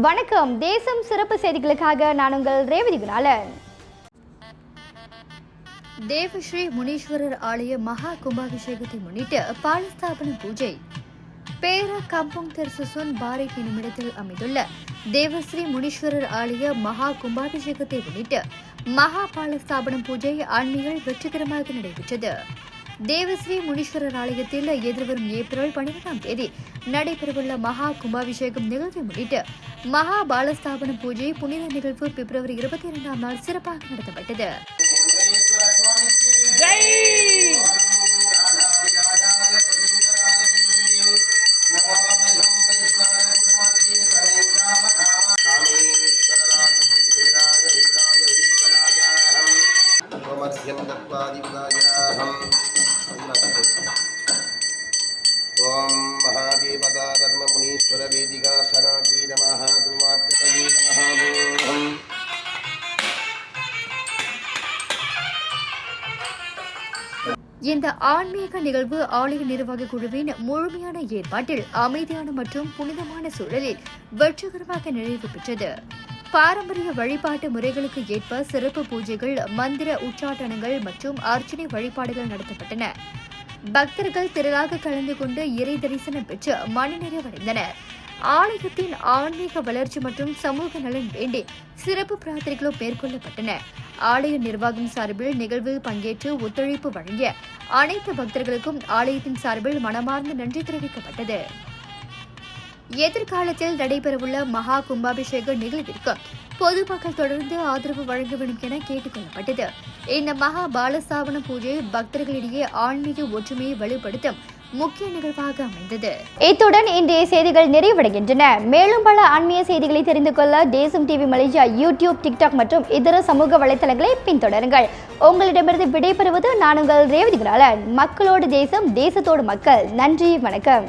வணக்கம். தேசம் சிறப்பு செய்திகளுக்காக நான் உங்கள் ரேவதி குணாலன். தேவஸ்ரீ முனீஸ்வரர் ஆலய மகா கும்பாபிஷேகத்தை முன்னிட்டு பாலஸ்தாபன பூஜை. பேர கம்பங் தெர்சுசோன் பாரிக் என்னுமிடத்தில் அமைந்துள்ள தேவஸ்ரீ முனீஸ்வரர் ஆலய மகா கும்பாபிஷேகத்தை முன்னிட்டு மகா பாலஸ்தாபனம் பூஜை அண்மையில் வெற்றிகரமாக நடைபெற்றது. தேவஸ்ரீ முனீஸ்வரர் ஆலயத்தில் எதிர்வரும் ஏப்ரல் 12ஆம் தேதி நடைபெறவுள்ள மகா கும்பாபிஷேகம் நிகழ்வை முன்னிட்டு மகா பாலஸ்தாபன பூஜை புனித நிகழ்வு பிப்ரவரி 22ஆம் நாள் சிறப்பாக நடத்தப்பட்டது. ஓம் மகாதேவதா தர்ம முனீஸ்வர வேதிகா சனாகீர மகாதுமாத்மகீர மகாபூரம். இந்த ஆன்மீக நிகழ்வு ஆலய நிர்வாக குழுவின் முழுமையான ஏற்பாட்டில் அமைதியான மற்றும் புனிதமான சூழலில் வெற்றிகரமாக நிறைவு பெற்றது. பாரம்பரிய வழிபாட்டு முறைகளுக்கு ஏற்ப சிறப்பு பூஜைகள், மந்திர உச்சாட்டனங்கள் மற்றும் அர்ச்சனை வழிபாடுகள் நடத்தப்பட்டன. பக்தர்கள் திரளாக கலந்து கொண்டு இறை தரிசனம் பெற்று மனநிறைவடைந்தனர். ஆலயத்தின் ஆன்மீக வளர்ச்சி மற்றும் சமூக நலன் வேண்டி சிறப்பு பிரார்த்தனைகளும் மேற்கொள்ளப்பட்டன. ஆலய நிர்வாகம் சார்பில் நிகழ்வில் பங்கேற்று ஒத்துழைப்பு வழங்கிய அனைத்து பக்தர்களுக்கும் ஆலயத்தின் சார்பில் மனமார்ந்த நன்றி தெரிவிக்கப்பட்டது. எதிர்காலத்தில் நடைபெறவுள்ள மகா கும்பாபிஷேக நிகழ்விற்கு பொதுமக்கள் தொடர்ந்து ஆதரவு வழங்க வேண்டும் என கேட்டுக் கொள்ளப்பட்டது. இந்த மகா பாலஸ்தாபன பூஜை பக்தர்களிடையே ஆன்மீக ஒற்றுமையை வெளிப்படுத்தும் முக்கிய நிகழ்வாக அமைந்தது. இத்துடன் இன்றைய செய்திகள் நிறைவடைகின்றன. மேலும் பல ஆன்மீக செய்திகளை தெரிந்து கொள்ள தேசம் டிவி மலேசியா யூடியூப், டிக்டாக் மற்றும் இதர சமூக வலைதளங்களை பின்தொடருங்கள். உங்களிடமிருந்து விடைபெறுவது நான் உங்கள் ரேவதி குணாலன். மக்களோடு தேசம், தேசத்தோடு மக்கள். நன்றி, வணக்கம்.